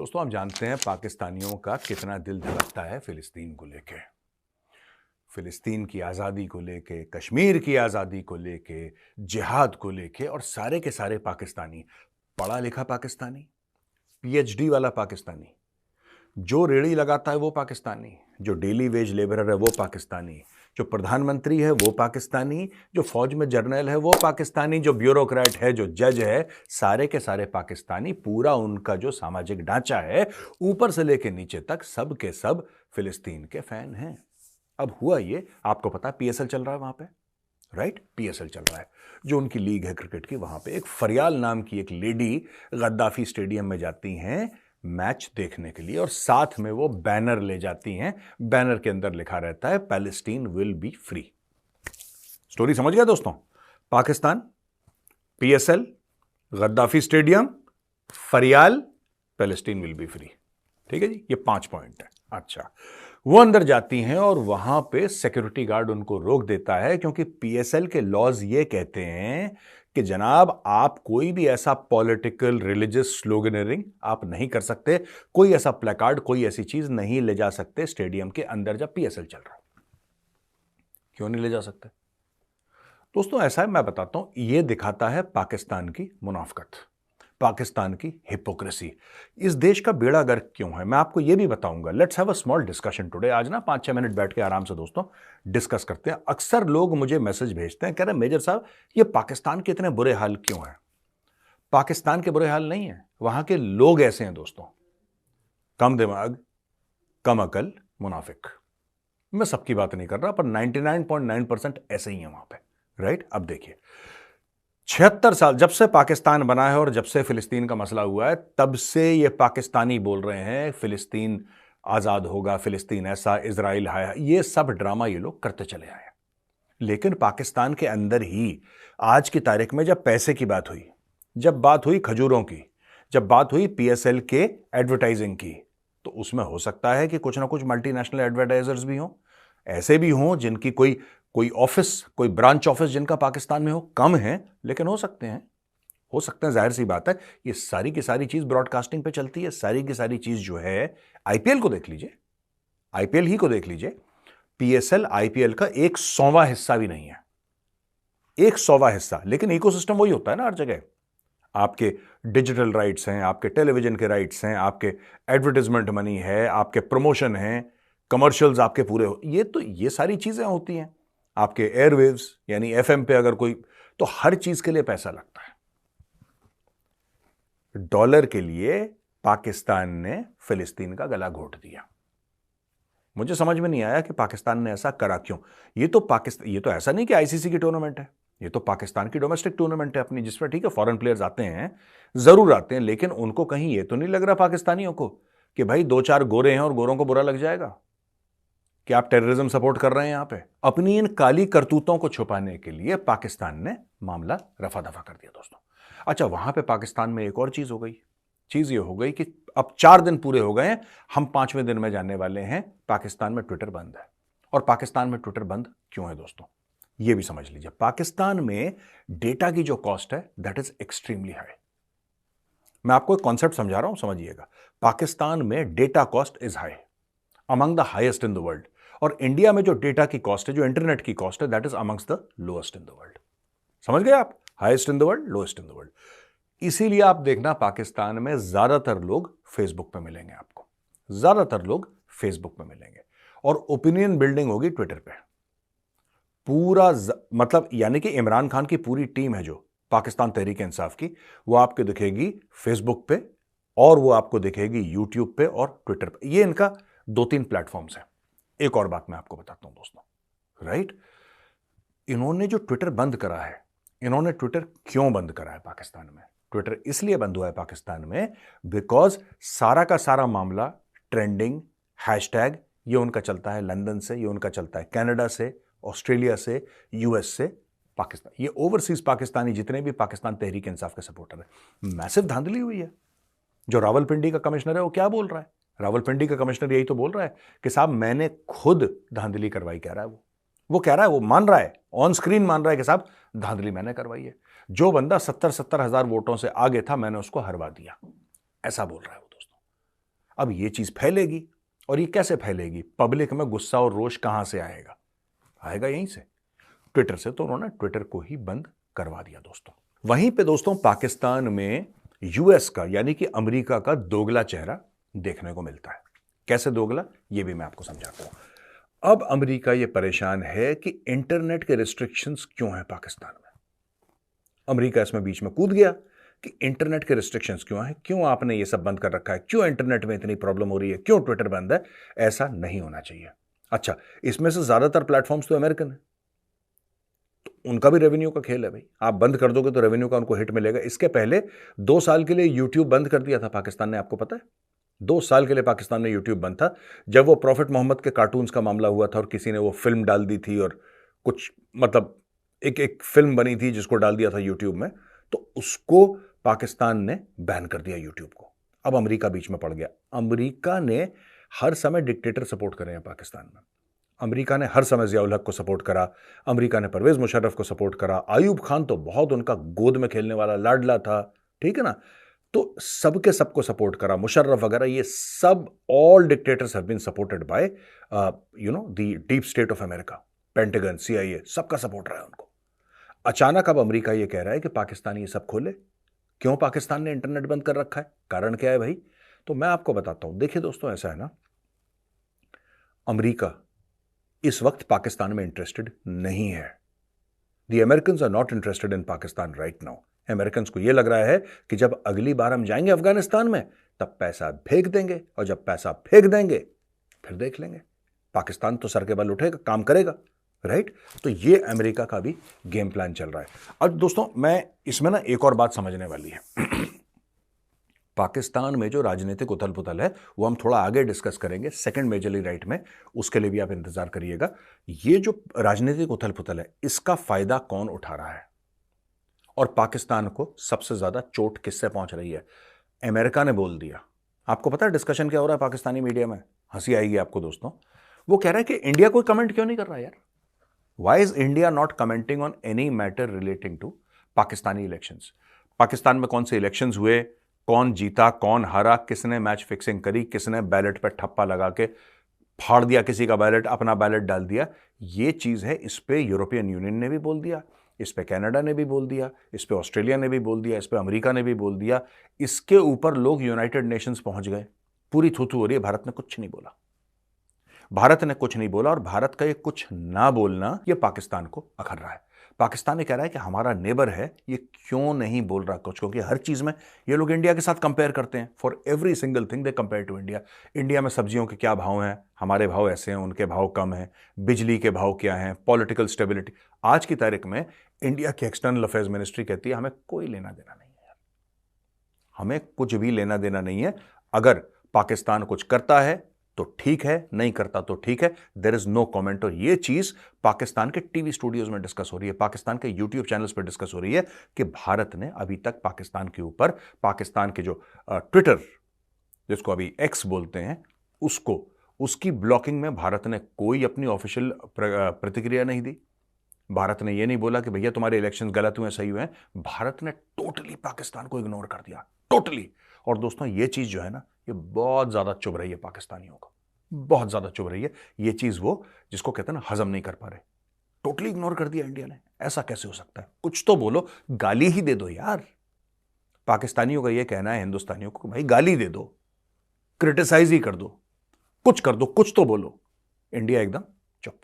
दोस्तों, हम जानते हैं पाकिस्तानियों का कितना दिल धड़कता है फिलिस्तीन को लेके, फिलिस्तीन की आज़ादी को लेके, कश्मीर की आज़ादी को लेके, जिहाद को लेके। और सारे के सारे पाकिस्तानी, पढ़ा लिखा पाकिस्तानी, पीएचडी वाला पाकिस्तानी, जो रेड़ी लगाता है वो पाकिस्तानी, जो डेली वेज लेबरर है वो पाकिस्तानी, जो प्रधानमंत्री है वो पाकिस्तानी, जो फौज में जर्नल है वो पाकिस्तानी, जो ब्यूरोक्रेट है, जो जज है, सारे के सारे पाकिस्तानी। पूरा उनका जो सामाजिक ढांचा है ऊपर से लेके नीचे तक सब के सब फिलिस्तीन के फैन हैं। अब हुआ ये, आपको पता है पीएसएल चल रहा है वहां पे, राइट? पीएसएल चल रहा है, जो उनकी लीग है क्रिकेट की। वहां पे एक फरियाल नाम की एक लेडी गद्दाफी स्टेडियम में जाती हैं मैच देखने के लिए, और साथ में वो बैनर ले जाती हैं। बैनर के अंदर लिखा रहता है Palestine will be free. Story समझ गया दोस्तों? Pakistan, PSL, Gaddafi stadium, Fariyal, Palestine will be free. ठीक है जी, ये 5 पॉइंट है। अच्छा, वो अंदर जाती हैं और वहां पे सिक्योरिटी गार्ड उनको रोक देता है, क्योंकि पीएसएल के लॉज ये कहते हैं कि जनाब आप कोई भी ऐसा पॉलिटिकल रिलीजियस स्लोगनरिंग आप नहीं कर सकते, कोई ऐसा प्लेकार्ड, कोई ऐसी चीज नहीं ले जा सकते स्टेडियम के अंदर जब पीएसएल चल रहा है। क्यों नहीं ले जा सकते दोस्तों? ऐसा है, मैं बताता हूं। ये दिखाता है पाकिस्तान की मुनाफकत, पाकिस्तान की हिपोक्रेसी। इस देश का बेड़ा गर्क क्यों है, मैं आपको यह भी बताऊंगा। Let's have a small discussion today. आज ना 5-6 मिनट बैठ के आराम से दोस्तों डिस्कस करते हैं। अक्सर लोग मुझे मैसेज भेजते हैं, कह रहे हैं मेजर साहब ये पाकिस्तान के इतने बुरे हाल क्यों हैं? पाकिस्तान के बुरे हाल नहीं है, वहां के लोग ऐसे हैं दोस्तों, कम दिमाग, कम अकल, मुनाफिक। मैं सबकी बात नहीं कर रहा, पर 99.9% ऐसे ही है वहां पे, राइट? अब देखिए, 76 साल जब से पाकिस्तान बना है और जब से फिलिस्तीन का मसला हुआ है, तब से ये पाकिस्तानी बोल रहे हैं फिलिस्तीन आजाद होगा, फिलिस्तीन ऐसा, इजराइल है। ये सब ड्रामा ये लोग करते चले आए। लेकिन पाकिस्तान के अंदर ही आज की तारीख में जब पैसे की बात हुई, जब बात हुई खजूरों की, जब बात हुई पीएसएल के एडवर्टाइजिंग की, तो उसमें हो सकता है कि कुछ ना कुछ मल्टीनेशनल एडवर्टाइजर्स भी हों, ऐसे भी हों जिनकी कोई ऑफिस, कोई ब्रांच ऑफिस जिनका पाकिस्तान में हो। कम है लेकिन हो सकते हैं, जाहिर सी बात है। ये सारी की सारी चीज ब्रॉडकास्टिंग पे चलती है, सारी की सारी चीज जो है। आईपीएल को देख लीजिए, आईपीएल ही को देख लीजिए, पीएसएल आईपीएल का 100वां हिस्सा भी नहीं है, 100वां हिस्सा। लेकिन इकोसिस्टम वही होता है ना हर जगह। आपके डिजिटल राइट्स हैं, आपके टेलीविजन के राइट्स हैं, आपके एडवर्टाइजमेंट मनी है, आपके प्रमोशन हैं, कमर्शियल्स आपके पूरे हो, ये सारी चीजें होती हैं। आपके एयरवेव्स यानी एफएम पे अगर कोई, तो हर चीज के लिए पैसा लगता है। डॉलर के लिए पाकिस्तान ने फिलिस्तीन का गला घोट दिया। मुझे समझ में नहीं आया कि पाकिस्तान ने ऐसा करा क्यों। ये तो ऐसा नहीं कि आईसीसी की टूर्नामेंट है, ये तो पाकिस्तान की डोमेस्टिक टूर्नामेंट है अपनी, जिसमें ठीक है फॉरेन प्लेयर्स आते हैं, जरूर आते हैं, लेकिन उनको कहीं ये तो नहीं लग रहा पाकिस्तानियों को कि भाई 2-4 गोरे हैं और गोरों को बुरा लग जाएगा कि आप टेररिज्म सपोर्ट कर रहे हैं यहां पे। अपनी इन काली करतूतों को छुपाने के लिए पाकिस्तान ने मामला रफा दफा कर दिया दोस्तों। अच्छा, वहां पे पाकिस्तान में एक और चीज हो गई। चीज ये हो गई कि अब 4 दिन पूरे हो गए हैं, हम 5वें दिन में जाने वाले हैं, पाकिस्तान में ट्विटर बंद है। और पाकिस्तान में ट्विटर बंद क्यों है दोस्तों, ये भी समझ लीजिए। पाकिस्तान में डेटा की जो कॉस्ट है दैट इज एक्सट्रीमली हाई। मैं आपको एक कॉन्सेप्ट समझा रहा हूं, समझिएगा। पाकिस्तान में data cost is high, among the highest in the world. और इंडिया में जो डेटा की कॉस्ट है, जो इंटरनेट की कॉस्ट है, that is amongst the lowest in the world. समझ गए आप? Highest in the world, lowest in the world. इसीलिए आप देखना पाकिस्तान में ज्यादातर लोग फेसबुक पे मिलेंगे आपको, ज्यादातर लोग फेसबुक पे मिलेंगे, और ओपिनियन बिल्डिंग होगी ट्विटर पे। पूरा मतलब यानी कि इमरान खान की पूरी टीम है जो पाकिस्तान तहरीक इंसाफ की, वो आपको दिखेगी फेसबुक पे, और वो आपको दिखेगी यूट्यूब पे और ट्विटर पे। ये इनका 2-3 प्लेटफॉर्म्स हैं। एक और बात मैं आपको बताता हूं दोस्तों, राइट? इन्होंने जो ट्विटर बंद करा है, इन्होंने ट्विटर क्यों बंद करा है पाकिस्तान में? ट्विटर इसलिए बंद हुआ है पाकिस्तान में बिकॉज सारा का सारा मामला ट्रेंडिंग हैशटैग ये उनका चलता है लंदन से, ये उनका चलता है कनाडा से, ऑस्ट्रेलिया से, यूएस से, पाकिस्तान। ये ओवरसीज पाकिस्तानी जितने भी पाकिस्तान तहरीक इंसाफ के सपोर्टर है, मैसिव धांधली हुई है। जो रावलपिंडी का कमिश्नर है वो क्या बोल रहा है? रावलपिंडी का कमिश्नर यही तो बोल रहा है कि साहब मैंने खुद धांधली करवाई, कह रहा है वो कह रहा है, वो मान रहा है, ऑन स्क्रीन मान रहा है कि साहब धांधली मैंने करवाई है। जो बंदा 70-70 हजार वोटों से आगे था मैंने उसको हरवा दिया, ऐसा बोल रहा है वो दोस्तों। अब ये चीज फैलेगी, और ये कैसे फैलेगी? पब्लिक में गुस्सा और रोष कहां से आएगा? आएगा यहीं से, ट्विटर से। तो उन्होंने ट्विटर को ही बंद करवा दिया दोस्तों। वहीं पे दोस्तों पाकिस्तान में यूएस का यानी कि अमेरिका का दोगला चेहरा देखने को मिलता है। कैसे दोगला, ये भी मैं आपको समझाता हूं। अब अमेरिका ये परेशान है कि इंटरनेट के रिस्ट्रिक्शंस क्यों हैं पाकिस्तान में। अमेरिका इसमें बीच में कूद गया कि इंटरनेट के रिस्ट्रिक्शंस क्यों हैं, क्यों आपने ये सब बंद कर रखा है, क्यों इंटरनेट में इतनी प्रॉब्लम हो रही है, क्यों ट्विटर बंद है। ऐसा नहीं होना चाहिए। अच्छा, इसमें से ज्यादातर प्लेटफॉर्म्स तो अमेरिकन है, तो उनका भी रेवेन्यू का खेल है भाई। आप बंद कर दोगे तो रेवेन्यू का उनको हिट मिलेगा। इसके पहले 2 साल के लिए यूट्यूब बंद कर दिया था पाकिस्तान ने, आपको पता है? 2 साल के लिए पाकिस्तान में यूट्यूब बंद था, जब वो प्रॉफिट मोहम्मद के कार्टून्स का मामला हुआ था और किसी ने वो फिल्म डाल दी थी, और कुछ मतलब एक फिल्म बनी थी जिसको डाल दिया था यूट्यूब में, तो उसको पाकिस्तान ने बैन कर दिया यूट्यूब को। अब अमेरिका बीच में पड़ गया। अमेरिका ने हर समय डिक्टेटर सपोर्ट करे हैं पाकिस्तान में। अमेरिका ने हर समय जियाउल हक को सपोर्ट करा, अमेरिका ने परवेज मुशर्रफ को सपोर्ट करा, आयूब खान तो बहुत उनका गोद में खेलने वाला लाडला था, ठीक है ना। तो सबके सबको सपोर्ट करा, मुशर्रफ वगैरह, ये सब all dictators have been supported by the deep state of America, Pentagon, CIA, सबका सपोर्ट रहा है उनको। अचानक अब अमेरिका ये कह रहा है कि पाकिस्तान ये सब खोले। क्यों पाकिस्तान ने इंटरनेट बंद कर रखा है, कारण क्या है भाई? तो मैं आपको बताता हूं। देखिए दोस्तों, ऐसा है ना, अमेरिका इस वक्त पाकिस्तान में इंटरेस्टेड नहीं है। The Americans are not interested in Pakistan right now. Americans को यह लग रहा है कि जब अगली बार हम जाएंगे अफगानिस्तान में, तब पैसा फेंक देंगे, और जब पैसा फेंक देंगे फिर देख लेंगे। पाकिस्तान तो सर के बल उठेगा, काम करेगा, राइट। तो ये अमेरिका का भी गेम प्लान चल रहा है। अब दोस्तों, मैं इसमें ना एक और बात समझने वाली है। पाकिस्तान में जो राजनीतिक उथल पुथल है वो हम थोड़ा आगे डिस्कस करेंगे सेकंड मेजरली राइट में, उसके लिए भी आप इंतजार करिएगा। ये जो राजनीतिक उथल पुथल है, इसका फायदा कौन उठा रहा है, और पाकिस्तान को सबसे ज्यादा चोट किससे पहुंच रही है? अमेरिका ने बोल दिया। आपको पता है डिस्कशन क्या हो रहा है पाकिस्तानी मीडिया में? हंसी आएगी आपको दोस्तों। वो कह रहा है कि इंडिया कोई कमेंट क्यों नहीं कर रहा यार? Why is India not commenting on any matter relating to Pakistani elections? Pakistan में कौन से इलेक्शंस हुए, कौन जीता, कौन हारा, किसने मैच फिक्सिंग करी, किसने बैलेट पर ठप्पा लगा के फाड़ दिया किसी का बैलेट, अपना बैलेट डाल दिया, ये चीज है। इस पे यूरोपियन यूनियन ने भी बोल दिया, इस पे कनाडा ने भी बोल दिया, इस पे ऑस्ट्रेलिया ने भी बोल दिया, इस पे अमेरिका ने भी बोल दिया। इसके ऊपर लोग यूनाइटेड नेशंस पहुंच गए। पूरी थू हो रही है। भारत ने कुछ नहीं बोला, भारत ने कुछ नहीं बोला, और भारत का ये कुछ ना बोलना ये पाकिस्तान को अखर रहा है। पाकिस्तान ये कह रहा है कि हमारा नेबर है, ये क्यों नहीं बोल रहा कुछ, क्योंकि हर चीज में ये लोग इंडिया के साथ कंपेयर करते हैं। For every single thing they compare to India. India में सब्जियों के क्या भाव हैं, हमारे भाव ऐसे हैं, उनके भाव कम हैं, बिजली के भाव क्या हैं, पॉलिटिकल स्टेबिलिटी। आज की तारीख में इंडिया की एक्सटर्नल अफेयर्स मिनिस्ट्री कहती है हमें कोई लेना देना नहीं है, हमें कुछ भी लेना देना नहीं है। अगर पाकिस्तान कुछ करता है तो ठीक है, नहीं करता तो ठीक है, देयर इज नो कमेंट। और ये चीज पाकिस्तान के टीवी स्टूडियोज में डिस्कस हो रही है, पाकिस्तान के यूट्यूब चैनल्स पर डिस्कस हो रही है कि भारत ने अभी तक पाकिस्तान के ऊपर, पाकिस्तान के जो ट्विटर, जिसको अभी एक्स बोलते हैं, उसको, उसकी ब्लॉकिंग में भारत ने कोई अपनी ऑफिशियल प्रतिक्रिया नहीं दी। भारत ने यह नहीं बोला कि भैया तुम्हारे इलेक्शन गलत हुए, सही हुए। भारत ने टोटली पाकिस्तान को इग्नोर कर दिया, टोटली। और दोस्तों, ये चीज जो है ना, ये बहुत ज्यादा चुभ रही है पाकिस्तानियों को, बहुत ज्यादा चुभ रही है। ये चीज वो जिसको कहते हैं ना, हजम नहीं कर पा रहे। टोटली इग्नोर कर दिया इंडिया ने। ऐसा कैसे हो सकता है? कुछ तो बोलो, गाली ही दे दो यार। पाकिस्तानियों का ये कहना है हिंदुस्तानियों को, भाई गाली दे दो, क्रिटिसाइज ही कर दो, कुछ कर दो, कुछ तो बोलो। इंडिया एकदम चुप।